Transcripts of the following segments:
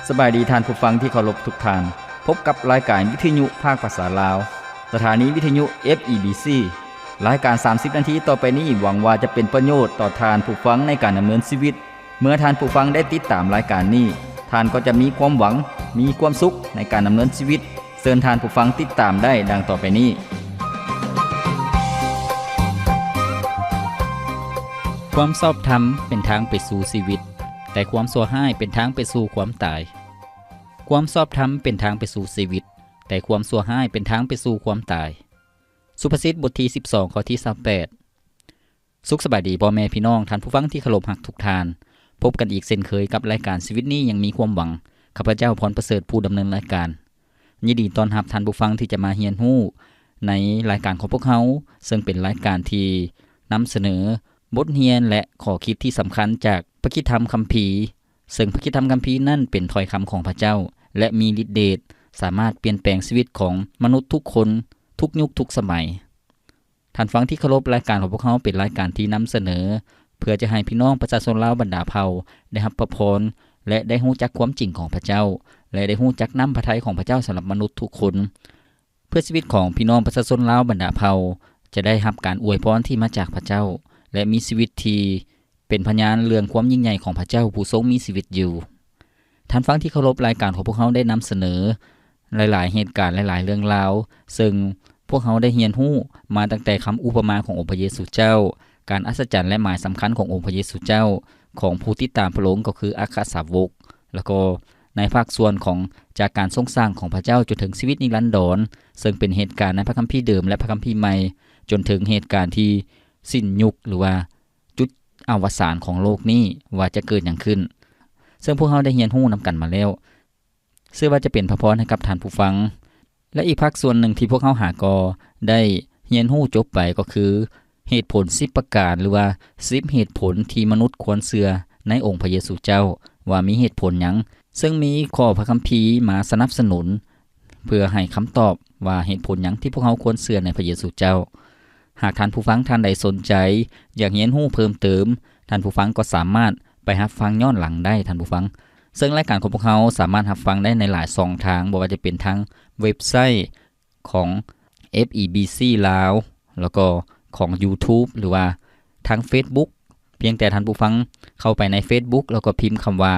สบายดีท่านผู้ฟังที่เคารพทุกท่านพบกับรายการวิทยุภาคภาษาลาวสถานีวิทยุ FEBC รายการ30นาทีต่อไปนี้หวังว่าจะเป็นประโยชน์ต่อท่านผู้ฟังในการดำเนินชีวิตเมื่อท่านผู้ฟังได้ติดตามรายการนี้ท่านก็จะมีความหวังมีความสุขในการดำเนินชีวิตเชิญท่านผู้ฟังติดตามได้ดังต่อไปนี้ความชอบธรรมเป็นทางไปสู่ชีวิตแต่ความชั่วร้ายเป็นทางไปสู่ความตายความชอบธรรมเป็นทางไปสู่ชีวิตแต่ความชั่วร้ายเป็นทางไปสู่ความตายสุภาษิตบทที่12ข้อที่28สุขสบายดีพ่อแม่พี่น้องท่านผู้ฟังที่เคารพรักทุกท่านพบกันอีกเช่นเคยกับรายการชีวิตนี้ยังมีความหวังข้าพเจ้าพรประเสริฐผู้ดำเนินรายการยินดีต้อนรับท่านผู้ฟังที่จะมาเรียนรู้ในรายการของพวกเราซึ่งเป็นรายการที่นำเสนอบทเรียนและข้อคิดที่สำคัญจากพระคิดธรรมคัมภีร์ซึ่งพระคิดธรรมคัมภีร์นั่นเป็นถ้อยคำของพระเจ้าและมีฤทธิ์เดชสามารถเปลี่ยนแปลงชีวิตของมนุษย์ทุกคนทุกยุคทุกสมัยท่านฟังที่เคารพรายการของพวกเราเป็นรายการที่นำเสนอเพื่อจะให้พี่น้องประชาชนลาวบรรดาเผ่าได้รับพระพรและได้รู้จักความจริงของพระเจ้าและได้รู้จักน้ำพระทัยของพระเจ้าสำหรับมนุษย์ทุกคนเพื่อชีวิตของพี่น้องประชาชนลาวบรรดาเผ่าจะได้รับการอวยพรที่มาจากพระเจ้าและมีชีวิตที่เป็นพยานเรื่องความยิ่งใหญ่ของพระเจ้าผู้ทรงมีชีวิตอยู่ท่านฟังที่เคารพรายการของพวกเราได้นำเสนอหลายๆเหตุการณ์หลายๆเรื่องราวซึ่งพวกเราได้เรียนรู้มาตั้งแต่คำอุปมาขององค์พระเยซูเจ้าการอัศจรรย์และหมายสำคัญขององค์พระเยซูเจ้าของผู้ที่ตามพระองค์ก็คืออัครสาวกแล้วก็ในภาคส่วนของจากการทรงสร้างของพระเจ้าจนถึงชีวิตนิรันดรซึ่งเป็นเหตุการณ์ในพระคัมภีร์เดิมและพระคัมภีร์ใหม่จนถึงเหตุการณ์ที่สิ้นยุคหรือว่าจุดอวสานของโลกนี้ว่าจะเกิดอย่างขึ้นซึ่งพวกเราได้เรียนรู้นำกันมาแล้วเชื่อว่าจะเป็นพระพรให้กับท่านผู้ฟังและอีกภาคส่วนหนึ่งที่พวกเราหาก็ได้เรียนรู้จบไปก็คือเหตุผล10ประการหรือว่า10เหตุผลที่มนุษย์ควรเชื่อในองค์พระเยซูเจ้าว่ามีเหตุผลหยังซึ่งมีข้อพระคัมภีร์มาสนับสนุนเพื่อให้คำตอบว่าเหตุผลหยังที่พวกเราควรเชื่อในพระเยซูเจ้าหากท่านผู้ฟังท่านใดสนใจอยากเรียนรู้เพิ่มเติมท่านผู้ฟังก็สามารถไปรับฟังย้อนหลังได้ท่านผู้ฟังซึ่งรายการของพวกเราสามารถรับฟังได้ในหลายช่องทางบ่ว่าจะเป็นทางเว็บไซต์ของ FEBC ลาวแล้วก็ของ YouTube หรือว่าทาง Facebook เพียงแต่ท่านผู้ฟังเข้าไปใน Facebook แล้วก็พิมพ์คำว่า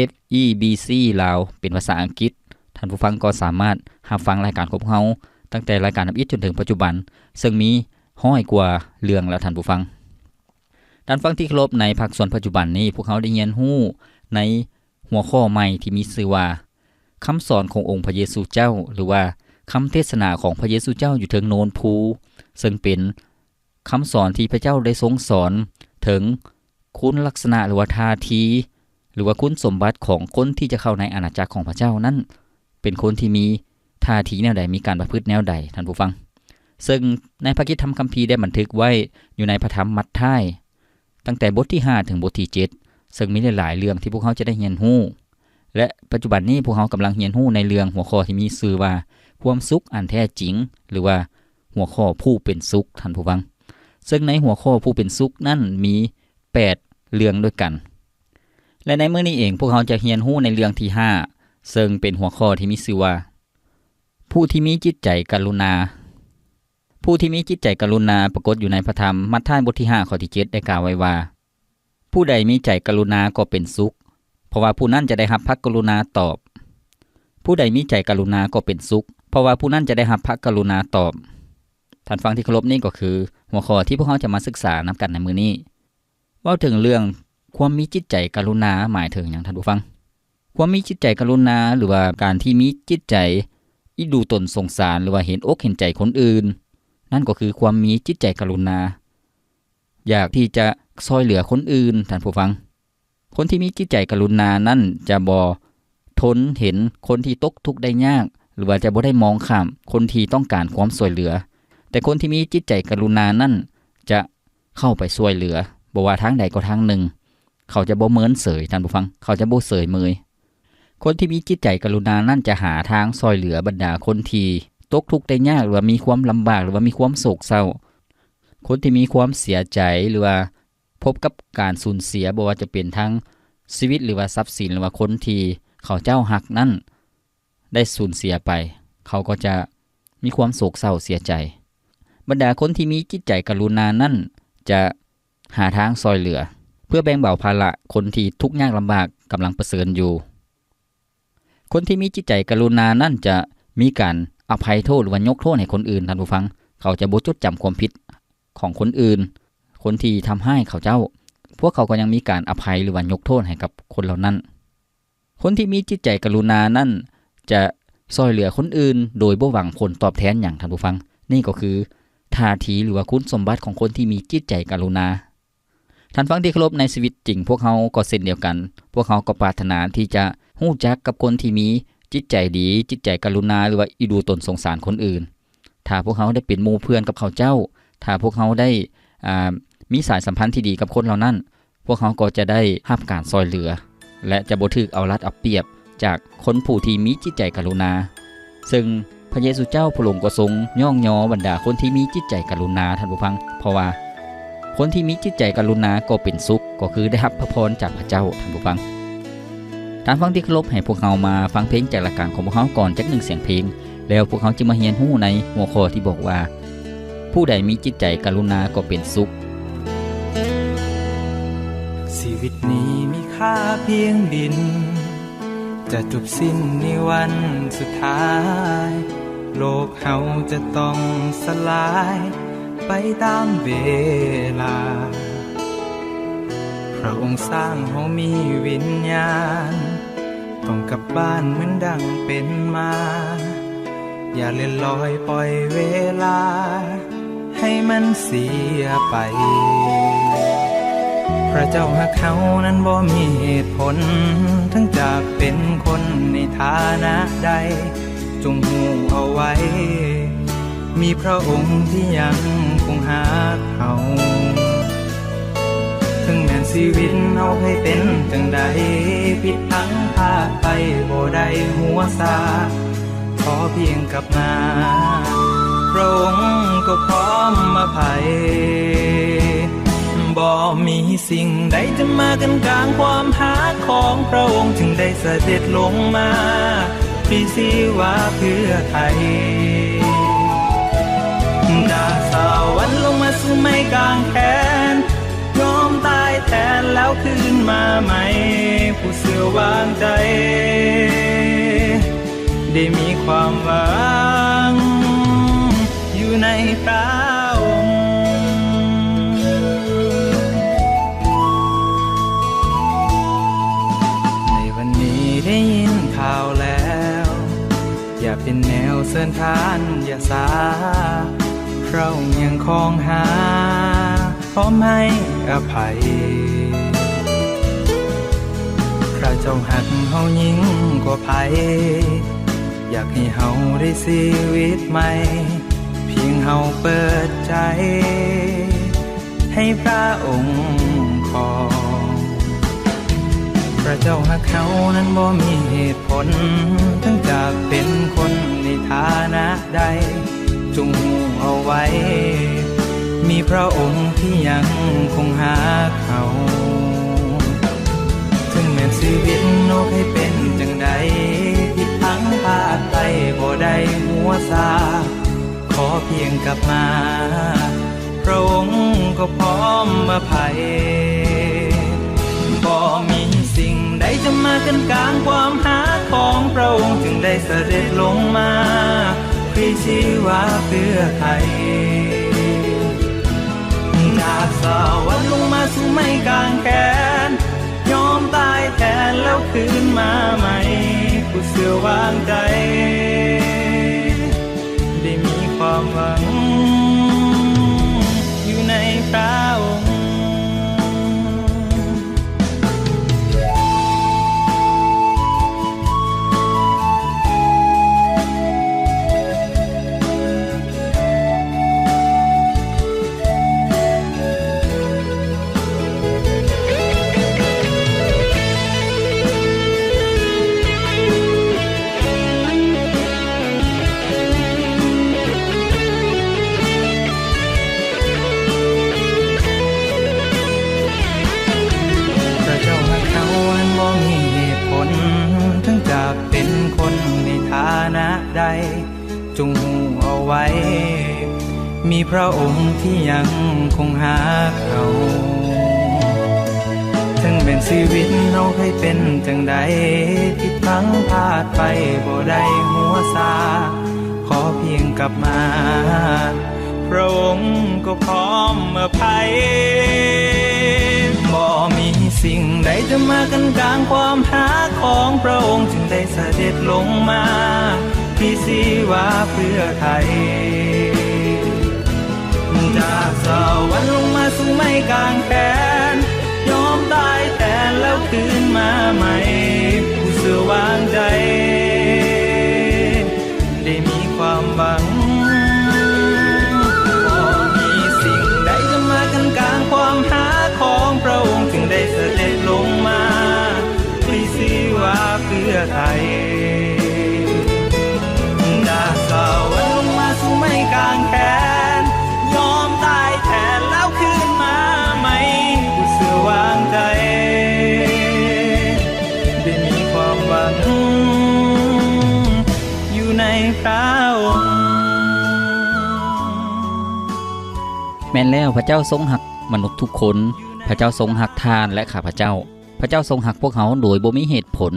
FEBC ลาวเป็นภาษาอังกฤษท่านผู้ฟังก็สามารถรับฟังรายการของพวกเราตั้งแต่รายการนำอิฐจนถึงปัจจุบันซึ่งมี100กว่าเรื่องแล้วท่านผู้ฟังท่านฟังที่เคารพในภาคส่วนปัจจุบันนี้พวกเขาได้เรียนรู้ในหัวข้อใหม่ที่มีชื่อว่าคำสอนขององค์พระเยซูเจ้าหรือว่าคำเทศนาของพระเยซูเจ้าอยู่ถึงโนนภูซึ่งเป็นคำสอนที่พระเจ้าได้ทรงสอนถึงคุณลักษณะหรือว่าท่าทีหรือว่าคุณสมบัติของคนที่จะเข้าในอาณาจักรของพระเจ้านั้นเป็นคนที่มีท่าทีแนวใดมีการประพฤติแนวใดท่านผู้ฟังซึ่งในพระคิดธรรมคัมภีร์ได้บันทึกไว้อยู่ในพระธรรมมัทธิวตั้งแต่บทที่5ถึงบทที่7ซึ่งมีหลายๆเรื่องที่พวกเขาจะได้เรียนรู้และปัจจุบันนี้พวกเขากำลังเรียนรู้ในเรื่องหัวข้อที่มีชื่อว่าความสุขอันแท้จริงหรือว่าหัวข้อผู้เป็นสุขท่านผู้ฟังซึ่งในหัวข้อผู้เป็นสุขนั้นมี8เรื่องด้วยกันและในมื้อนี้เองพวกเขาจะเรียนรู้ในเรื่องที่5ซึ่งเป็นหัวข้อที่มีชื่อว่าผู้ที่มีจิตใจกรุณาผู้ที่มีจิตใจกรุณาปรากฏอยู่ในพระธรรมมัทธิวบทที่5ข้อที่7ได้กล่าวไว้ว่าผู้ใดมีใจกรุณาก็เป็นสุขเพราะว่าผู้นั้นจะได้รับพระกรุณาตอบผู้ใดมีใจกรุณาก็เป็นสุขเพราะว่าผู้นั้นจะได้รับพระกรุณาตอบท่านฟังที่เคารพนี่ก็คือหัวข้อที่พวกเราจะมาศึกษานำกันในมื้อนี้เว้าถึงเรื่องความมีจิตใจกรุณาหมายถึงหยังท่านผู้ฟังความมีจิตใจกรุณาหรือว่าการที่มีจิตใจอิดูตนสงสารหรือว่าเห็นอกเห็นใจคนอื่นนั่นก็คือความมีจิตใจกรุณาอยากที่จะช่วยเหลือคนอื่นท่านผู้ฟังคนที่มีจิตใจกรุณานั่นจะบ่ทนเห็นคนที่ตกทุกข์ได้ยากหรือว่าจะบ่ได้มองข้ามคนที่ต้องการความช่วยเหลือแต่คนที่มีจิตใจกรุณานั่นจะเข้าไปช่วยเหลือบ่ว่าทางใดก็ทางหนึ่งเขาจะบ่เมินเสยท่านผู้ฟังเขาจะบ่เสยเมยคนที่มีจิตใจกรุณานั่นจะหาทางช่วยเหลือบรรดาคนที่ตกทุกข์ได้ยากหรือว่ามีความลำบากหรือว่ามีความโศกเศร้าคนที่มีความเสียใจหรือว่าพบกับการสูญเสียบ่ว่าจะเป็นทั้งชีวิตหรือว่าทรัพย์สินหรือว่าคนที่ เขาเจ้าหักนั้นได้สูญเสียไปเขาก็จะมีความโศกเศร้าเสียใจบรรดาคนที่มีจิตใจกรุณานั้นจะหาทางซอยเหลือเพื่อแบ่งเบาภาระคนที่ทุกข์ยากลำบากกำลังประเสริญอยู่คนที่มีจิตใจกรุณานั้นจะมีการอภัยโทษหรือว่ายกโทษให้คนอื่นท่านผู้ฟังเขาจะบ่จดจำความผิดของคนอื่นคนที่ทำให้เขาเจ้าพวกเขาก็ยังมีการอภัยหรือว่ายกโทษให้กับคนเหล่านั้นคนที่มีจิตใจกรุณานั้นจะซอยเหลือคนอื่นโดยบ่หวังผลตอบแทนอย่างท่านผู้ฟังนี่ก็คือท่าทีหรือว่าคุณสมบัติของคนที่มีจิตใจกรุณาท่านฟังที่เคารพในชีวิตจริงพวกเขาก็เช่นเดียวกันพวกเขาก็ปรารถนาที่จะฮู้จักกับคนที่มีจิตใจดีจิตใจกรุณาหรือว่าอีดูตนสงสารคนอื่นถ้าพวกเขาได้เป็นหมู่เพื่อนกับเขาเจ้าถ้าพวกเขาได้มีสายสัมพันธ์ที่ดีกับคนเหล่านั้นพวกเขาก็จะได้รับการซอยเหลือและจะบ่ถูกเอารัดเอาเปรียบจากคนผู้ที่มีจิตใจกรุณาซึ่งพระเยซูเจ้าพระองค์ก็ทรงย่องยอบรรดาคนที่มีจิตใจกรุณาท่านผู้ฟังเพราะว่าคนที่มีจิตใจกรุณาก็เป็นสุขก็คือได้รับพระพรจากพระเจ้าท่านผู้ฟังท่านฟังที่เคารพให้พวกเรามาฟังเพลงจากรายการของพวกเขาก่อนจัก1เสียงเพลงแล้วพวกเขาจะมาเรียนรู้ในหัวข้อที่บอกว่าผู้ใดมีจิตใจกรุณาก็เป็นสุขชีวิตนี้มีค่าเพียงดินจะจบสิ้นในวันสุดท้ายโลกเฮาจะต้องสลายไปตามเวลาพระองค์สร้างเฮามีวิญญาณต้องกลับบ้านเหมือนดังเป็นมาอย่าเลื่อนลอยปล่อยเวลาให้มันเสียไปพระเจ้าหักเขานั้นบ่มีเหตุผลทั้งจากเป็นคนในฐานะใดจงหูเอาไว้มีพระองค์ที่ยังคงหักเขาถึงแม้นชีวิตเอาให้เป็นจังใดผิดพลั้งพลาดไปบ่ได้หัวซาขอเพียงกลับมาพระองค์ก็พร้อมอภัยบ่มีสิ่งใดจะมากันกลางความหาของพระองค์จึงได้เสด็จลงมาพรีชีวาเพื่อไทยจากสวรรค์ลงมาสู่ไม้กางแขนยอมตายแทนแล้วคืนมาใหม่ผู้เสื่อวางใจได้มีความหวังอยู่ในพระองค์ในวันนี้ได้ยินข่าวแล้วอย่าเป็นแนวเสินทานอย่าสาพระองค์ยังคงหาพร้อมให้อภัยพระเจ้าหักเฮายิ่งกว่าภัยอยากให้เฮาได้ชีวิตใหม่เพียงเฮาเปิดใจให้พระองค์ครองพระเจ้าหักเฮานั้นบ่มีเหตุผลทั้งจากเป็นคนในฐานะใดจงหูเอาไว้มีพระองค์ที่ยังคงหาเขาถึงแม้ชีวิตโลกให้เป็นจังใดผิดพลั้งพลาดไปบ่ได้หัวซาขอเพียงกลับมาพระองค์ก็พร้อมอภัยบ่มีสิ่งใดจะมากันกลางความหาของพระองค์จึงได้เสด็จลงมาพรีชีวาเพื่อไทยจากสวรรค์ลงมาสู่ไม้กางแขนยอมตายแทนแล้วคืนมาใหม่ผู้เสื่อวางใจได้มีความหวังอยู่ในพระองค์ พ จงหูเอาไว้ มีพระองค์ที่ยังคงหาเขาถึงเป็นชีวิตเราเคยเป็นจังใดผิดพลั้งพลาดไปบ่ได้หัวซาขอเพียงกลับมาพระองค์ก็พร้อมอภัยบ่มีสิ่งใดจะมากันกลางความหาของพระองค์จึงได้เสด็จลงมาที่ชีวาเพื่อไทยจากสวรรค์ลงมาสู่ไม้กางแขนยอมตายแทนแล้วคืนมาใหม่ผู้เสื่อวางใจได้มีความหวังบ่มีสิ่งใดจะมากันกลางความหาของพระองค์จึงได้เสด็จลงมาที่ชีวาเพื่อไทยจากสวรรค์ลงมาสู่ไม้กางแขนยอมตายแทนแล้วคืนมาใหม่ผู้เสื่อวางใจได้มีความหวังอยู่ในพระองค์ แม่นแล้วพระเจ้าทรงหักมนุษย์ทุกคนพระเจ้าทรงหักทานและข้าพเจ้าพระเจ้าทรงหักพวกเขาโดยบ่มีเหตุผล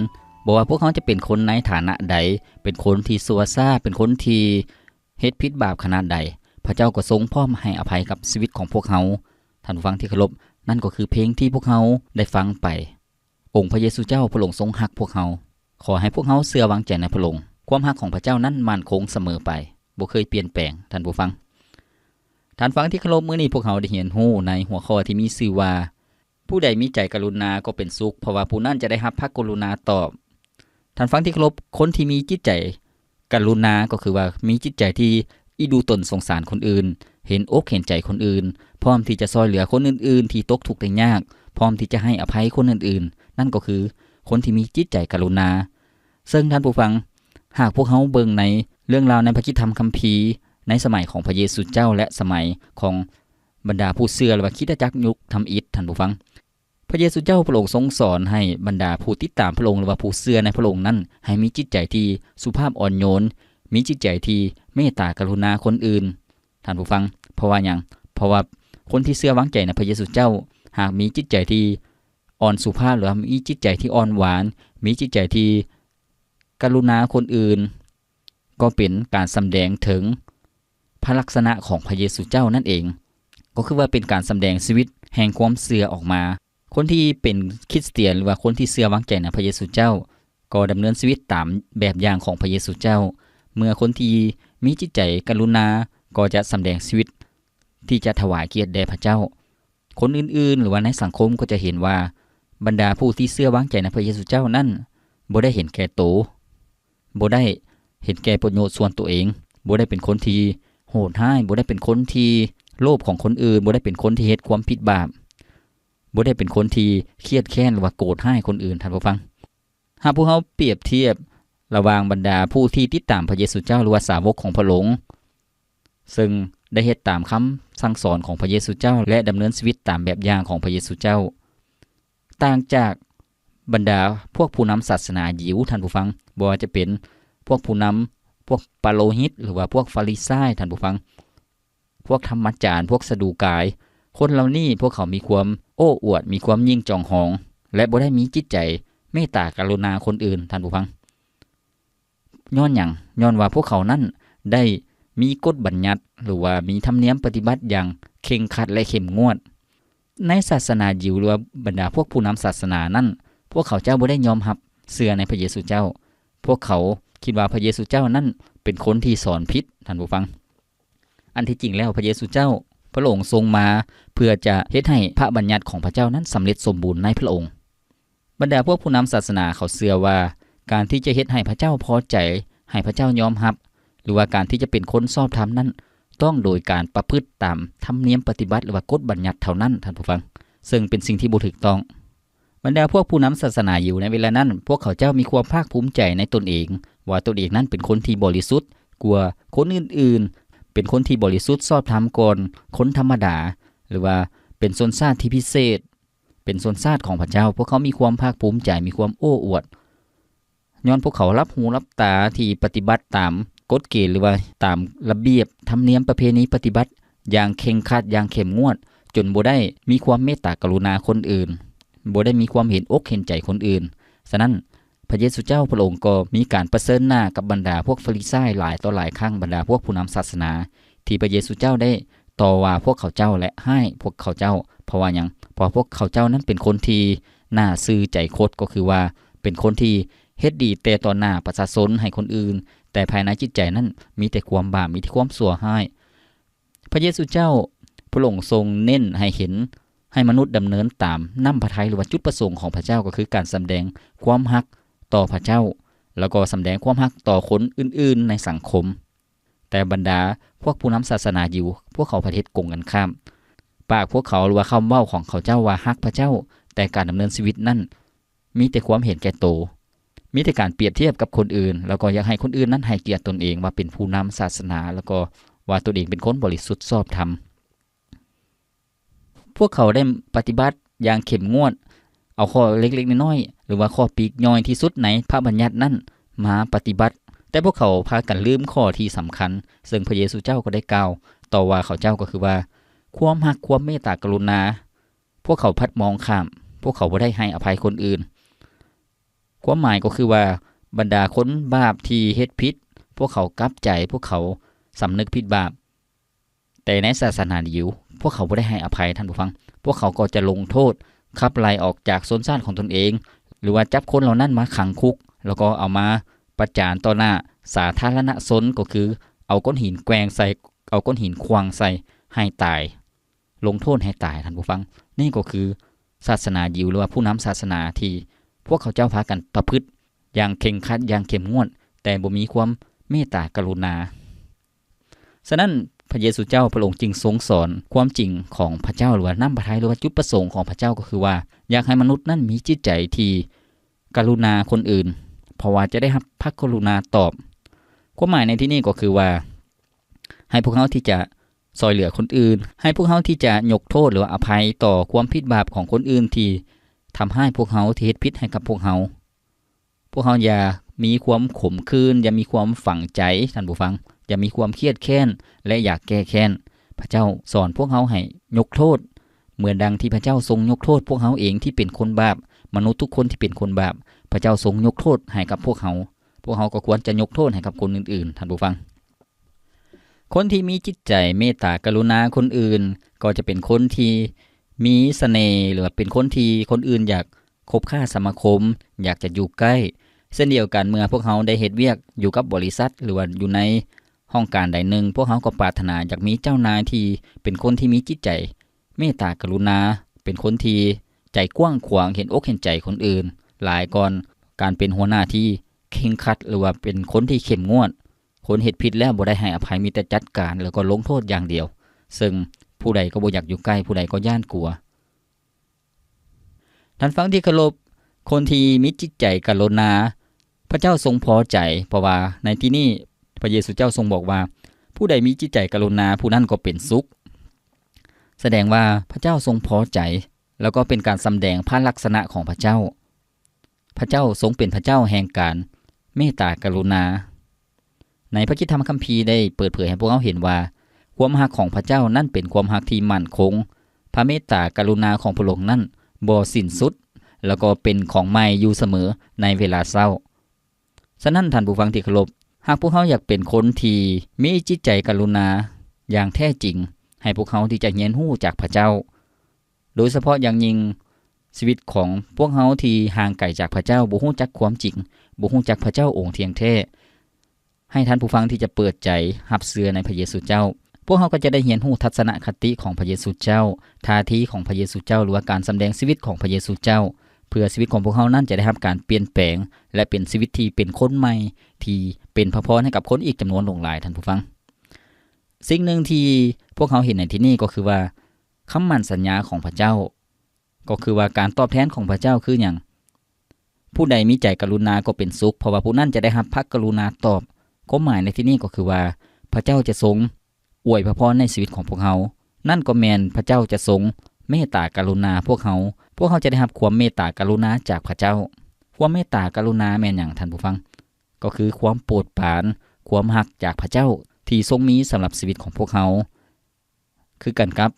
บ่ว่าพวกเขาจะเป็นคนในฐานะใดเป็นคนที่ซัวซ่าเป็นคนที่เฮ็ดผิดบาปขนาดใดพระเจ้าก็ทรงพร้อมให้อภัยกับชีวิตของพวกเขาท่านผู้ฟังที่เคารพนั่นก็คือเพลงที่พวกเขาได้ฟังไปองค์พระเยซูเจ้าพระองค์ทรงหักพวกเขาขอให้พวกเขาเชื่อวางใจในพระองค์ความหักของพระเจ้านั้นมั่นคงเสมอไปบ่เคยเปลี่ยนแปลงท่านผู้ฟังที่เคารพมื้อนี้พวกเขาได้เรียนรู้ในหัวข้อที่มีชื่อว่าผู้ใดมีใจกรุณาก็เป็นสุขเพราะว่าผู้นั้นจะได้รับพระกรุณาตอบท่านฟังที่เคารพคนที่มีจิตใจกรุณาก็คือว่ามีจิตใจที่อีดูตนสงสารคนอื่นเห็นอกเห็นใจคนอื่นพร้อมที่จะช่วยเหลือคนอื่นๆที่ตกทุกข์ได้ยากพร้อมที่จะให้อภัยคนอื่นๆนั่นก็คือคนที่มีจิตใจกรุณาซึ่งท่านผู้ฟังหากพวกเขาเบิ่งในเรื่องราวในพระคิดธรรมคัมภีร์ในสมัยของพระเยซูเจ้าและสมัยของบรรดาผู้เชื่อหรือว่าคริสตจักรยุคทำอิฐท่านผู้ฟังพระเยซูเจ้าพระองค์ทรงสอนให้บรรดาผู้ติดตามพระองค์หรือว่าผู้เชื่อในพระองค์นั้นให้มีจิตใจที่สุภาพอ่อนโยนมีจิตใจที่เมตตากรุณาคนอื่นท่านผู้ฟังเพราะว่าหยังเพราะว่าคนที่เชื่อวางใจในพระเยซูเจ้าหากมีจิตใจที่อ่อนสุภาพหรือมีจิตใจที่อ่อนหวานมีจิตใจที่กรุณาคนอื่นก็เป็นการสำแดงถึงพระลักษณะของพระเยซูเจ้านั่นเองก็คือว่าเป็นการสำแดงชีวิตแห่งความเชื่อออกมาคนที่เป็นคริสเตียนหรือว่าคนที่เชื่อวางใจในพระเยซูเจ้าก็ดำเนินชีวิตตามแบบอย่างของพระเยซูเจ้าเมื่อคนที่มีจิตใจกรุณาก็จะสำแดงชีวิตที่จะถวายเกียรติแด่พระเจ้าคนอื่นๆหรือว่าในสังคมก็จะเห็นว่าบรรดาผู้ที่เชื่อวางใจในพระเยซูเจ้านั้นบ่ได้เห็นแก่ตัวบ่ได้เห็นแก่ประโยชน์ส่วนตัวเองบ่ได้เป็นคนที่โหดร้ายบ่ได้เป็นคนที่โลภของคนอื่นบ่ได้เป็นคนที่เฮ็ดความผิดบาปบ่ได้เป็นคนที่เครียดแค้นหรือว่าโกรธให้คนอื่นท่านผู้ฟังหากพวกเขาเปรียบเทียบระหว่างบรรดาผู้ที่ติดตามพระเยซูเจ้าหรือว่าสาวกของพระองค์ซึ่งได้เฮ็ดตามคำสั่งสอนของพระเยซูเจ้าและดำเนินชีวิตตามแบบอย่างของพระเยซูเจ้าต่างจากบรรดาพวกผู้นำศาสนายิวท่านผู้ฟังบ่ว่าจะเป็นพวกผู้นำพวกปาโลหิตหรือว่าพวกฟาริสัยท่านผู้ฟังพวกธรรมจารย์พวกสะดูกายคนเหล่านี้พวกเขามีความโอ้อวดมีความยิ่งจองหองและบ่ได้มีจิตใจเมตตากรุณาคนอื่นท่านผู้ฟังย้อนหยังย้อนว่าพวกเขานั้นได้มีกฎบัญญัติหรือว่ามีธรรมเนียมปฏิบัติอย่างเคร่งครัดและเข้มงวดในศาสนายิวหรือว่าบรรดาพวกผู้นำศาสนานั้นพวกเขาเจ้าบ่ได้ยอมรับเชื่อในพระเยซูเจ้าพวกเขาคิดว่าพระเยซูเจ้านั้นเป็นคนที่สอนผิดท่านผู้ฟังอันที่จริงแล้วพระเยซูเจ้าพระองค์ทรงมาเพื่อจะเฮ็ดให้พระบัญญัติของพระเจ้านั้นสำเร็จสมบูรณ์ในพระองค์บรรดาพวกผู้นำศาสนาเขาเชื่อว่าการที่จะเฮ็ดให้พระเจ้าพอใจให้พระเจ้ายอมรับหรือว่าการที่จะเป็นคนชอบธรรมนั้นต้องโดยการประพฤติตามธรรมเนียมปฏิบัติหรือว่ากฎบัญญัติเท่านั้นท่านผู้ฟังซึ่งเป็นสิ่งที่บ่ถูกต้องบรรดาพวกผู้นำศาสนาอยู่ในเวลานั้นพวกเขาเจ้ามีความภาคภูมิใจในตนเองว่าตนเองนั้นเป็นคนที่บริสุทธิ์กว่าคนอื่นๆเป็นคนที่บริสุทธิ์ชอบธรรมก่อนคนธรรมดาหรือว่าเป็นชนชาติที่พิเศษเป็นชนชาติของพระเจ้าพวกเขามีความภาคภูมิใจมีความโอ้อวดย้อนพวกเขารับหูรับตาที่ปฏิบัติตาม กฎเกณฑ์หรือว่าตามระเบียบธรรมเนียมประเพณีปฏิบัติอย่างเคร่งครัดอย่างเข้มงวดจนบ่ได้มีความเมตตากรุณาคนอื่นบ่ได้มีความเห็นอกเห็นใจคนอื่นฉะนั้นพระเยซูเจ้าพระองค์ก็มีการประเสริญหน้ากับบรรดาพวกฟาริไซหลายต่อหลายครั้งบรรดาพวกผู้นำศาสนาที่พระเยซูเจ้าได้ต่อว่าพวกเขาเจ้าและให้พวกเขาเจ้าเพราะว่าหยังเพราะพวกเขาเจ้านั้นเป็นคนที่น่าซื่อใจคดก็คือว่าเป็นคนที่เฮ็ดดีแต่ต่อหน้าประชาชนให้คนอื่นแต่ภายในจิตใจนั้นมีแต่ความบาปมีแต่ความชั่วร้ายพระเยซูเจ้าพระองค์ทรงเน้นให้เห็นให้มนุษย์ดำเนินตามนำพระทัยหรือว่าจุดประสงค์ของพระเจ้าก็คือการสำแดงความรักต่อพระเจ้าแล้วก็สำแดงความรักต่อคนอื่นๆในสังคมแต่บรรดาพวกผู้นำศาสนายิวพวกเขาประเทศกงกันข้ามปากพวกเขาหรือว่าคำเว้าของเขาเจ้าว่ารักพระเจ้าแต่การดำเนินชีวิตนั้นมีแต่ความเห็นแก่โตวมีแต่การเปรียบเทียบกับคนอื่นแล้วก็อยากให้คนอื่นนั้นให้เกียรติตนเองว่าเป็นผู้นำศาสนาแล้วก็ว่าตนเองเป็นคนบริสุทธิ์ชอบธรรมพวกเขาได้ปฏิบัติอย่างเข้มงวดเอาข้อเล็กๆน้อยๆหรือว่าข้อปีกย่อยที่สุดในพระบัญญัตินั้นมาปฏิบัติแต่พวกเขาพากันลืมข้อที่สำคัญซึ่งพระเยซูเจ้าก็ได้กล่าวต่อว่าเขาเจ้าก็คือว่าความรักความเมตตากรุณาพวกเขาพัดมองข้ามพวกเขาบ่ได้ให้อภัยคนอื่นความหมายก็คือว่าบรรดาคนบาปที่เฮ็ดผิดพวกเขากลับใจพวกเขาสำนึกผิดบาปแต่ในศาสนายิวพวกเขาบ่ได้ให้อภัยท่านผู้ฟังพวกเขาก็จะลงโทษขับไล่ออกจากชนชาติของตนเองหรือว่าจับคนเหล่านั้นมาขังคุกแล้วก็เอามาประจานต่อหน้าสาธารณชนก็คือเอาก้อนหินแกว่งใส่เอาก้อนหินขวางใส่ให้ตายลงโทษให้ตายท่านผู้ฟังนี่ก็คือศาสนายิวหรือว่าผู้นำศาสนาที่พวกเขาเจ้าพากันประพฤติอย่างเคร่งครัดอย่างเข้มงวดแต่บ่มีความเมตตากรุณาฉะนั้นพระเยซูเจ้าพระองค์จึงทรงสอนความจริงของพระเจ้าหรือว่านำพระทัยหรือว่าจุดประสงค์ของพระเจ้าก็คือว่าอยากให้มนุษย์นั้นมีจิตใจที่กรุณาคนอื่นเพราะว่าจะได้รับพระกรุณาตอบความหมายในที่นี้ก็คือว่าให้พวกเขาที่จะซอยเหลือคนอื่นให้พวกเขาที่จะยกโทษหรือว่าอภัยต่อความผิดบาปของคนอื่นที่ทำให้พวกเขาที่เฮ็ดผิดให้กับพวกเขาอย่ามีความขมขื่นอย่ามีความฝังใจท่านผู้ฟังอย่ามีความเครียดแค้นและอยากแก้แค้นพระเจ้าสอนพวกเขาให้ยกโทษเหมือนดังที่พระเจ้าทรงยกโทษพวกเขาเองที่เป็นคนบาปมนุษย์ทุกคนที่เป็นคนบาปพระเจ้าทรงยกโทษให้กับพวกเขาก็ควรจะยกโทษให้กับคนอื่นๆท่านผู้ฟังคนที่มีจิตใจเมตตากรุณาคนอื่นก็จะเป็นคนที่มีเสน่ห์หรือว่าเป็นคนที่คนอื่นอยากคบค้าสมาคมอยากจะอยู่ใกล้เช่นเดียวกันเมื่อพวกเขาได้เฮ็ดเวียกอยู่กับบริษัทหรือว่าอยู่ในห้องการใดหนึ่งพวกเขาก็ปรารถนาอยากมีเจ้านายที่เป็นคนที่มีจิตใจเมตตากรุณาเป็นคนที่ใจกว้างขวางเห็นอกเห็นใจคนอื่นหลายก่อนการเป็นหัวหน้าที่เคร่งครัดหรือว่าเป็นคนที่เข้มงวดคนเฮ็ดผิดแล้วบ่ได้ให้อภัยมีแต่จัดการแล้วก็ลงโทษอย่างเดียวซึ่งผู้ใดก็บ่อยากอยู่ใกล้ผู้ใดก็ย่านกลัวท่านฟังที่เคารพคนที่มีจิตใจกรุณาพระเจ้าทรงพอใจเพราะว่าในที่นี้พระเยซูเจ้าทรงบอกว่าผู้ใดมีจิตใจกรุณาผู้นั้นก็เป็นสุขแสดงว่าพระเจ้าทรงพอใจแล้วก็เป็นการสำแดงพระลักษณะของพระเจ้าทรงเป็นพระเจ้าแห่งการเมตตากรุณาในพระคิดธรรมคัมภีร์ได้เปิดเผยให้พวกเราเห็นว่าความรักของพระเจ้านั่นเป็นความรักที่มั่นคงพระเมตตากรุณาของพระองค์นั้นบ่สิ้นสุดแล้วก็เป็นของใหม่อยู่เสมอในเวลาเศร้าฉะนั้นท่านผู้ฟังที่เคารพหากพวกเขาอยากเป็นคนที่มีจิตใจกรุณาอย่างแท้จริงให้พวกเขาที่จะเรียนรู้จากพระเจ้าโดยเฉพาะอย่างยิ่งชีวิตของพวกเขาที่ห่างไกลจากพระเจ้าบ่รู้จักความจริงบ่รู้จักพระเจ้าองค์เที่ยงแท้ให้ท่านผู้ฟังที่จะเปิดใจรับเชื่อในพระเยซูเจ้าพวกเขาก็จะได้เรียนรู้ทัศนคติของพระเยซูเจ้าท่าทีของพระเยซูเจ้าหรือว่าการแสดงชีวิตของพระเยซูเจ้าเพื่อชีวิตของพวกเขานั้นจะได้รับการเปลี่ยนแปลงและเป็นชีวิตที่เป็นคนใหม่ที่เป็นพระพรให้กับคนอีกจำนวนหลายท่านผู้ฟังสิ่งหนึ่งที่พวกเขาเห็นในที่นี้ก็คือว่าคำมั่นสัญญาของพระเจ้าก็คือว่าการตอบแทนของพระเจ้าคืออย่างผู้ใดมีใจกรุณาก็เป็นสุขเพราะว่าผู้นั้นจะได้รับพระกรุณาตอบความหมายในที่นี้ก็คือว่าพระเจ้าจะทรงอวยพระพรในชีวิตของพวกเขานั่นก็แม่นพระเจ้าจะทรงเมตตากรุณาพวกเขาจะได้รับความเมตตากรุณาจากพระเจ้าความเมตตากรุณาแม่นอย่างท่านผู้ฟังก็คือความโปรดปราน ความรักจากพระเจ้าที่ทรงมีสำหรับชีวิตของพวกเขาคือกันครับ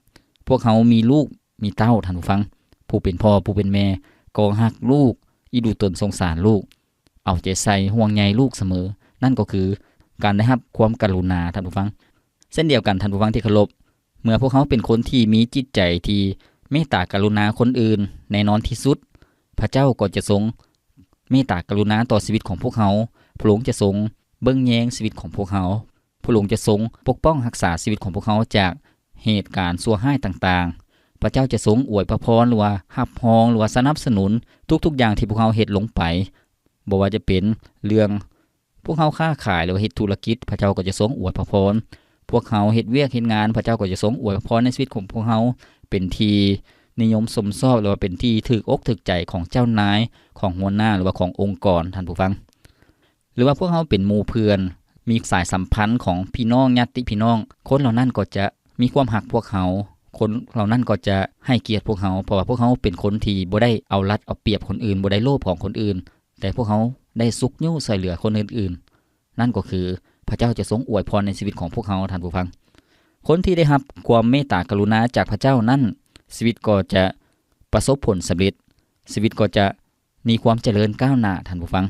พวกเขามีลูกมีเต้าท่านผู้ฟังผู้เป็นพ่อผู้เป็นแม่ก็รักลูกอีดูตนสงสารลูกเอาใจใส่ห่วงใยลูกเสมอนั่นก็คือการได้รับความกรุณาท่านผู้ฟังเส้นเดียวกันท่านผู้ฟังที่เคารพเมื่อพวกเขาเป็นคนที่มีจิตใจที่เมตตากรุณาคนอื่นแน่นอนที่สุดพระเจ้าก็จะทรงเมตตากรุณาต่อชีวิตของพวกเขาพระองค์จะทรงเบิ่งแยงชีวิตของพวกเขาพระองค์จะทรงปกป้องรักษาชีวิตของพวกเขาจากเหตุการณ์ชั่วร้ายต่างๆพระเจ้าจะทรงอวยพระพรหรือว่ารับรองหรือว่าสนับสนุนทุกๆอย่างที่พวกเขาเฮ็ดลงไปบ่ว่าจะเป็นเรื่องพวกเขาค้าขายหรือว่าเฮ็ดธุรกิจพระเจ้าก็จะทรงอวยพระพรพวกเขาเฮ็ดเวียกเฮ็ดงานพระเจ้าก็จะทรงอวยพรในชีวิตของพวกเขาเป็นที่นิยมสมชอบหรือว่าเป็นที่ถูกอกถูกใจของเจ้านายของหัวหน้าหรือว่าขององค์กรท่านผู้ฟังหรือว่าพวกเขาเป็นหมู่เพื่อนมีสายสัมพันธ์ของพี่น้องญาติพี่น้องคนเหล่านั้นก็จะมีความรักพวกเขาคนเหล่านั้นก็จะให้เกียรติพวกเขาเพราะว่าพวกเขาเป็นคนที่บ่ได้เอารัดเอาเปรียบคนอื่นบ่ได้โลภของคนอื่นแต่พวกเขาได้สุขยู่ช่วยเหลือคนอื่นๆนั่นก็คือพระเจ้าจะทรงอวยพรในชีวิตของพวกเขาท่านผู้ฟังคนที่ได้รับความเมตตากรุณาจากพระเจ้านั้นชีวิตก็จะประสบผลสำเร็จชีวิตก็จะมีความเจริญก้าวหน้าท่านผู้ฟัง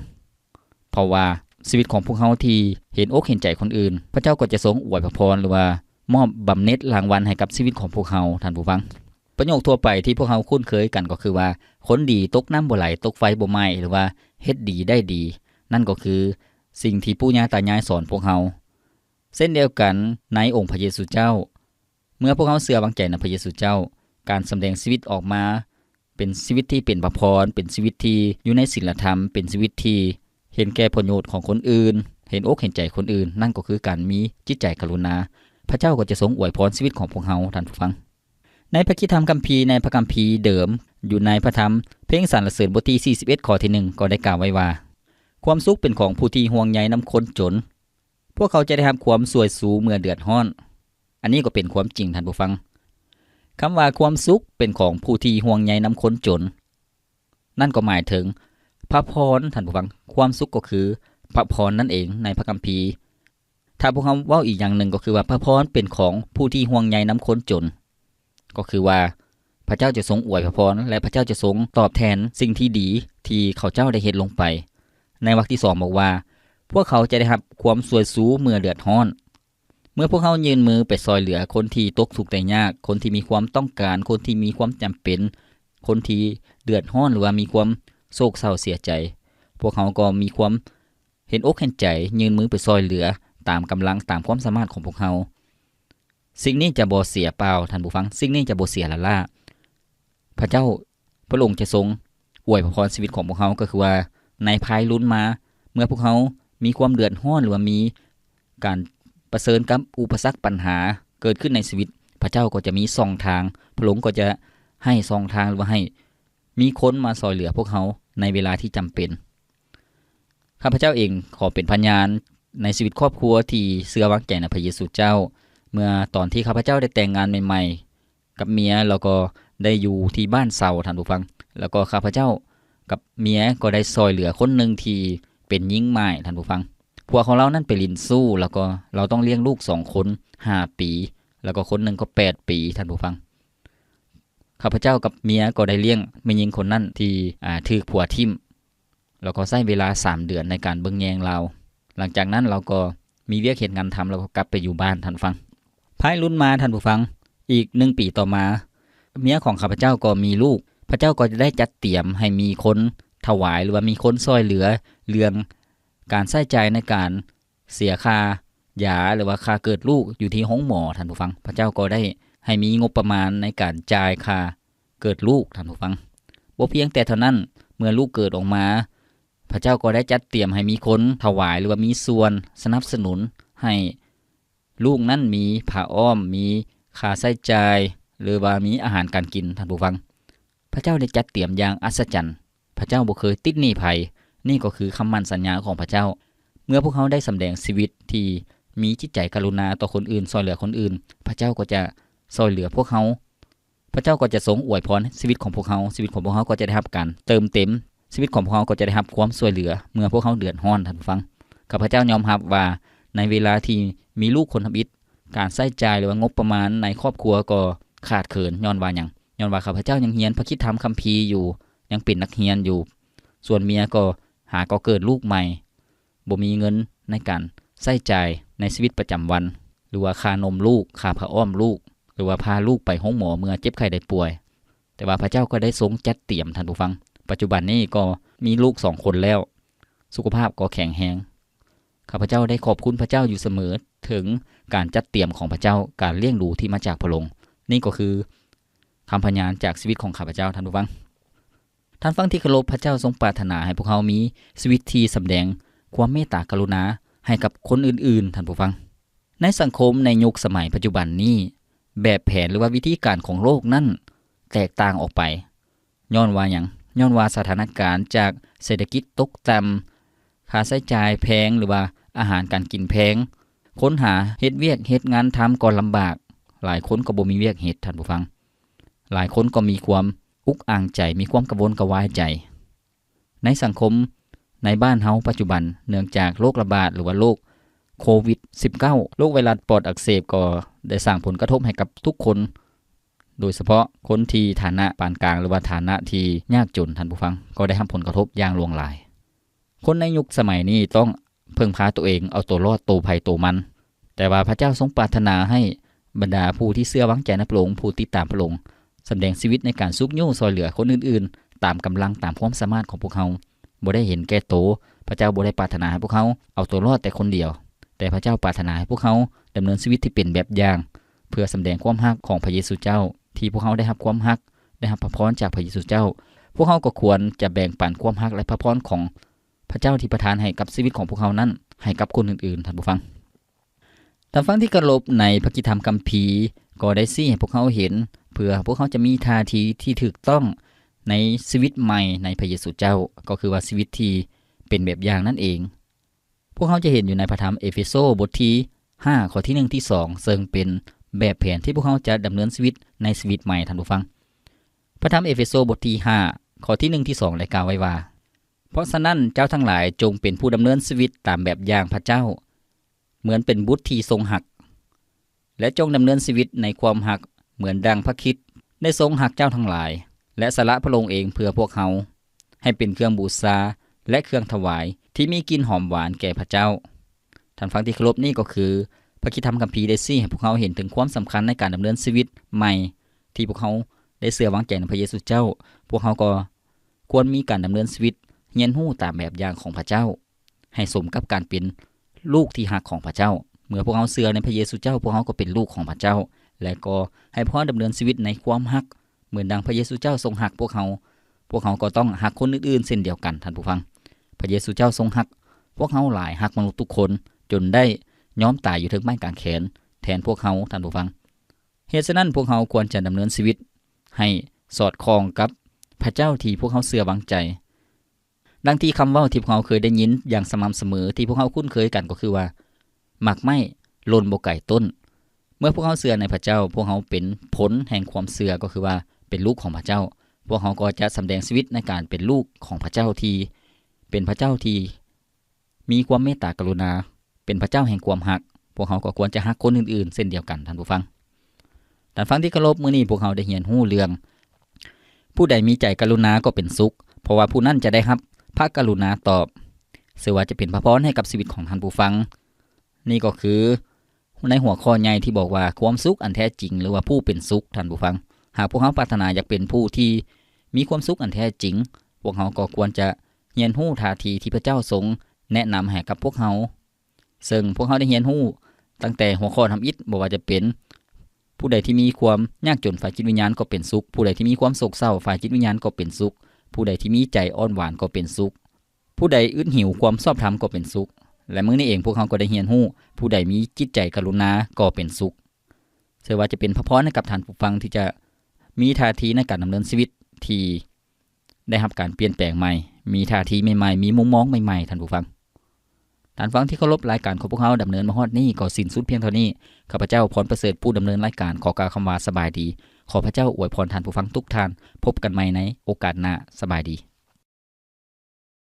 เพราะว่าชีวิตของพวกเขาที่เห็นอกเห็นใจคนอื่นพระเจ้าก็จะทรงอวยพรหรือว่ามอบบำเหน็จรางวัลให้กับชีวิตของพวกเขาท่านผู้ฟังประโยคทั่วไปที่พวกเขาคุ้นเคยกันก็คือว่าคนดีตกน้ำบ่ไหลตกไฟบ่ไหม้หรือว่าเฮ็ดดีได้ดีนั่นก็คือสิ่งที่ปู่ย่าตายายสอนพวกเขาเส้นเดียวกันในองค์พระเยซูเจ้าเมื่อพวกเขาเชื่อวางใจในพระเยซูเจ้าการแสดงชีวิตออกมาเป็นชีวิตที่เป็นพระพรเป็นชีวิตที่อยู่ในศีลธรรมเป็นชีวิตที่เห็นแก่ผลประโยชน์ของคนอื่นเห็นอกเห็นใจคนอื่นนั่นก็คือการมีจิตใจกรุณาพระเจ้าก็จะทรงอวยพรชีวิตของพวกเราท่านผู้ฟังในพระคิดธรรมคัมภีร์ในพระคัมภีร์เดิมอยู่ในพระธรรมเพลงสรรเสริญบทที่41ข้อที่1ก็ได้กล่าวไว้ว่าความสุขเป็นของผู้ที่ห่วงใยนำคนจนพวกเขาจะได้รับความสวยสูเมื่อเดือดร้อนอันนี้ก็เป็นความจริงท่านผู้ฟังคำว่าความสุขเป็นของผู้ที่ห่วงใยนำคนจนนั่นก็หมายถึงพระพรท่านผู้ฟังความสุขก็คือพระพรนั่นเองในพระคัมภีร์ถ้าพวกเขาเว้าอีกอย่างหนึ่งก็คือว่าพระพรเป็นของผู้ที่ห่วงใยนำคนจนก็คือว่าพระเจ้าจะทรงอวยพระพรและพระเจ้าจะทรงตอบแทนสิ่งที่ดีที่เขาเจ้าได้เฮ็ดลงไปในวรรคที่2บอกว่าพวกเขาจะได้รับความสวยสูเมื่อเดือดร้อนเมื่อพวกเขายืนมือไปซอยเหลือคนที่ตกทุกข์ได้ยากคนที่มีความต้องการคนที่มีความจำเป็นคนที่เดือดร้อนหรือว่ามีความโศกเศร้าเสียใจพวกเขาก็มีความเห็นอกเห็นใจยืนมือไปซอยเหลือตามกำลังตามความสามารถของพวกเขาสิ่งนี้จะบ่เสียเปล่าท่านผู้ฟังสิ่งนี้จะบ่เสียละล่าพระเจ้าพระองค์จะทรงอวยพรชีวิตของพวกเขาก็คือว่าในภายลุ้นมาเมื่อพวกเขามีความเดือดร้อนหรือว่ามีการประเสริญกับอุปสรรคปัญหาเกิดขึ้นในชีวิตพระเจ้าก็จะมีช่องทางพระองค์ก็จะให้ช่องทางหรือว่าให้มีคนมาซอยเหลือพวกเขาในเวลาที่จำเป็นข้าพเจ้าเองขอเป็นพยานในชีวิตครอบครัวที่เชื่อวางใจในพระเยซูเจ้าเมื่อตอนที่ข้าพเจ้าได้แต่งงานใหม่ๆกับเมียแล้วก็ได้อยู่ที่บ้านเซาท่านผู้ฟังแล้วก็ข้าพเจ้ากับเมียก็ได้ซอยเหลือคนหนึ่งที่เป็นหญิงใหม่ท่านผู้ฟังผัวของเรานั้นไปลินสู้แล้วก็เราต้องเลี้ยงลูก2คน5ปีแล้วก็คนหนึ่งก็8ปีท่านผู้ฟังข้าพเจ้ากับเมียก็ได้เลี้ยงแม่หญิงคนนั้นที่ถูกผัวทิ่มแล้วก็ใช้เวลา3เดือนในการเบิ่งแยงเราหลังจากนั้นเราก็มีเวียกเฮ็ดงานทำแล้วก็กลับไปอยู่บ้านท่านฟังภายรุ่นมาท่านผู้ฟังอีก1ปีต่อมาเมียของข้าพเจ้าก็มีลูกพระเจ้าก็จะได้จัดเตรียมให้มีคนถวายหรือว่ามีคนช่วยเหลือเรื่องการใช้จ่ายในการเสียค่ายาหรือว่าค่าเกิดลูกอยู่ที่ห้องหมอท่านผู้ฟังพระเจ้าก็ได้ให้มีงบประมาณในการจ่ายค่าเกิดลูกท่านผู้ฟังบ่เพียงแต่เท่านั้นเมื่อลูกเกิดออกมาพระเจ้าก็ได้จัดเตรียมให้มีคนถวายหรือว่ามีส่วนสนับสนุนให้ลูกนั้นมีผ้าอ้อมมีค่าใช้จ่ายหรือว่ามีอาหารการกินท่านผู้ฟังพระเจ้าได้จัดเตรียมอย่างอัศจรรย์พระเจ้าบ่เคยติดหนี้ไผนี่ก็คือคำมั่นสัญญาของพระเจ้าเมื่อพวกเขาได้สำแดงชีวิตที่มีจิตใจกรุณาต่อคนอื่นช่วยเหลือคนอื่นพระเจ้าก็จะช่วยเหลือพวกเขาพระเจ้าก็จะทรงอวยพรชีวิตของพวกเขาชีวิตของพวกเขาก็จะได้รับการเติมเต็มชีวิตของพวกเขาก็จะได้รับความช่วยเหลือเมื่อพวกเขาเดือดร้อนท่านผู้ฟังข้าพเจ้ายอมรับว่า ในเวลาที่มีลูกคนทำอิฐการใช้จ่ายหรือว่างบประมาณในครอบครัวก็ขาดเขินย้อนว่าหยังย้อนว่าข้าพเจ้ายังเรียนพระคิดธรรมคัมภีร์อยู่ยังเป็นนักเรียนอยู่ส่วนเมียก็ก็เกิดลูกใหม่บ่มีเงินในการใช้จ่ายในชีวิตประจำวันหรือว่าค่านมลูกค่าผ้าอ้อมลูกหรือว่าพาลูกไปห้องหมอเมื่อเจ็บไข้ได้ป่วยแต่ว่าพระเจ้าก็ได้ทรงจัดเตรียมท่านผู้ฟังปัจจุบันนี้ก็มีลูก2คนแล้วสุขภาพก็แข็งแรงข้าพเจ้าได้ขอบคุณพระเจ้าอยู่เสมอถึงการจัดเตรียมของพระเจ้าการเลี้ยงดูที่มาจากพระองค์นี่ก็คือคำพยานจากชีวิตของข้าพเจ้าท่านผู้ฟังท่านฟังที่เคารพพระเจ้าทรงปรารถนาให้พวกเขามีชีวิตที่สำแดงความเมตตากรุณาให้กับคนอื่นๆท่านผู้ฟังในสังคมในยุคสมัยปัจจุบันนี้แบบแผนหรือว่าวิธีการของโลกนั้นแตกต่างออกไปย้อนว่าหยังย้อนว่าสถานการณ์จากเศรษฐกิจตกต่ำค่าใช้จ่ายแพงหรือว่าอาหารการกินแพงค้นหาเฮ็ดเวียกเฮ็ดงานทำก็ลำบากหลายคนก็บ่มีเวียกเฮ็ดท่านผู้ฟังหลายคนก็มีความอุกอ่างใจมีความกระวนกระวายใจในสังคมในบ้านเฮาปัจจุบันเนื่องจากโรคระบาดหรือว่าโรคโควิด -19 โรคไวรัสปอดอักเสบก็ได้สร้างผลกระทบให้กับทุกคนโดยเฉพาะคนที่ฐานะปานกลางหรือว่าฐานะที่ยากจนท่านผู้ฟังก็ได้รับผลกระทบอย่างหลวงหลายคนในยุคสมัยนี้ต้องพึ่งพาตัวเองเอาตัวรอดตัวภัยตัวมันแต่ว่าพระเจ้าทรงปรารถนาให้บรรดาผู้ที่เชื่อวางใจในพระองค์ผู้ติดตามพระองค์แสดงชีวิตในการซุกยู่ซอยเหลือคนอื่นๆตามกำลังตามความสามารถของพวกเขาบ่ได้เห็นแก่โตพระเจ้าบ่ได้ปรารถนาให้พวกเขาเอาตัวรอดแต่คนเดียวแต่พระเจ้าปรารถนาให้พวกเขาดำเนินชีวิตที่เป็นแบบอย่างเพื่อแสดงความรักของพระเยซูเจ้าที่พวกเขาได้รับความรักได้รับพระพรจากพระเยซูเจ้าพวกเขาก็ควรจะแบ่งปันความรักและพระพรของพระเจ้าที่ประทานให้กับชีวิตของพวกเขานั้นให้กับคนอื่นๆท่านผู้ฟังท่านฟังที่เคารพในพระกิตติธรรมคัมภีร์ก็ได้ชี้ให้พวกเขาเห็นเพื่อพวกเขาจะมีท่าทีที่ถูกต้องในชีวิตใหม่ในพระเยซูเจ้าก็คือว่าชีวิตที่เป็นแบบอย่างนั่นเองพวกเขาจะเห็นอยู่ในพระธรรมเอเฟโซบทที่5ข้อที่1ที่2ซึ่งเป็นแบบแผนที่พวกเขาจะดำเนินชีวิตในชีวิตใหม่ท่านผู้ฟังพระธรรมเอเฟโซบทที่5ข้อที่1ที่2ได้กล่าวไว้ว่าเพราะฉะนั้นเจ้าทั้งหลายจงเป็นผู้ดำเนินชีวิตตามแบบอย่างพระเจ้าเหมือนเป็นบุตรที่ทรงหักและจงดำเนินชีวิตในความหักเหมือนดังพระคริสต์ได้ทรงหักเจ้าทั้งหลายและสละพระองค์เองเพื่อพวกเขาให้เป็นเครื่องบูชาและเครื่องถวายที่มีกลิ่นหอมหวานแก่พระเจ้าท่านฟังที่เคารพนี่ก็คือพระคิดธรรมคัมภีร์ได้ชี้ให้พวกเขาเห็นถึงความสำคัญในการดำเนินชีวิตใหม่ที่พวกเขาได้เชื่อวางใจในพระเยซูเจ้าพวกเขาก็ควรมีการดำเนินชีวิตเรียนรู้ตามแบบอย่างของพระเจ้าให้สมกับการเป็นลูกที่หักของพระเจ้าเมื่อพวกเขาเชื่อในพระเยซูเจ้าพวกเขาก็เป็นลูกของพระเจ้าและก็ให้พวกเขาดำเนินชีวิตในความหักเหมือนดังพระเยซูเจ้าทรงหักพวกเขาก็ต้องหักคนอื่นๆเช่นเดียวกันท่านผู้ฟังพระเยซูเจ้าทรงหักพวกเขาหลายหักมนุษย์ทุกคนจนได้ยอมตายอยู่ถึงไม้กางเขนแทนพวกเขาท่านผู้ฟังเหตุฉะนั้นพวกเขาควรจะดำเนินชีวิตให้สอดคล้องกับพระเจ้าที่พวกเขาเชื่อวางใจดังที่คำเว้าที่พวกเขาเคยได้ยินอย่างสม่ำเสมอที่พวกเขาคุ้นเคยกันก็คือว่าหมากไม้หล่นบ่ไก่ต้นเมื่อพวกเขาเชื่อในพระเจ้าพวกเขาเป็นผลแห่งความเชื่อก็คือว่าเป็นลูกของพระเจ้าพวกเขาก็จะแสดงชีวิตในการเป็นลูกของพระเจ้าที่เป็นพระเจ้าที่มีความเมตตากรุณาเป็นพระเจ้าแห่งความรักพวกเขาก็ควรจะรักคนอื่นๆเช่นเดียวกันท่านผู้ฟังที่เคารพมื้อนี้พวกเขาได้เรียนรู้เรื่องผู้ใดมีใจกรุณาก็เป็นสุขเพราะว่าผู้นั้นจะได้รับพระกรุณาตอบเชื่อว่าจะเป็นพระพรให้กับชีวิตของท่านผู้ฟังนี่ก็คือในหัวข้อใหญ่ที่บอกว่าความสุขอันแท้จริงหรือว่าผู้เป็นสุขท่านผู้ฟังหากพวกเขาปรารถนาอยากเป็นผู้ที่มีความสุขอันแท้จริงพวกเขาก็ควรจะเรียนรู้ท่าทีที่พระเจ้าทรงแนะนำให้กับพวกเขาซึ่งพวกเขาได้เรียนรู้ตั้งแต่หัวข้อทำอิฐบอกว่าจะเป็นผู้ใดที่มีความยากจนฝ่ายจิตวิญญาณก็เป็นสุขผู้ใดที่มีความโศกเศร้าฝ่ายจิตวิญญาณก็เป็นสุขผู้ใดที่มีใจอ่อนหวานก็เป็นสุขผู้ใดอึดหิวความชอบธรรมก็เป็นสุขและมื้อนี้เองพวกเขาก็ได้เรียนรู้ผู้ใดมีจิตใจกรุณาก็เป็นสุขเชื่อว่าจะเป็นพระพรให้กับท่านผู้ฟังที่จะมีท่าทีในการดำเนินชีวิตที่ได้รับการเปลี่ยนแปลงใหม่มีท่าทีใหม่ๆมีมุมมองใหม่ๆท่านผู้ฟังที่เคารพรายการของพวกเขาดำเนินมาฮอดนี้ก็สิ้นสุดเพียงเท่านี้ข้าพเจ้าพรประเสริฐผู้ดำเนินรายการขอกล่าวคำว่าสบายดีขอพระเจ้าอวยพรท่านผู้ฟังทุกท่านพบกันใหม่ในโอกาสหน้าสบายดี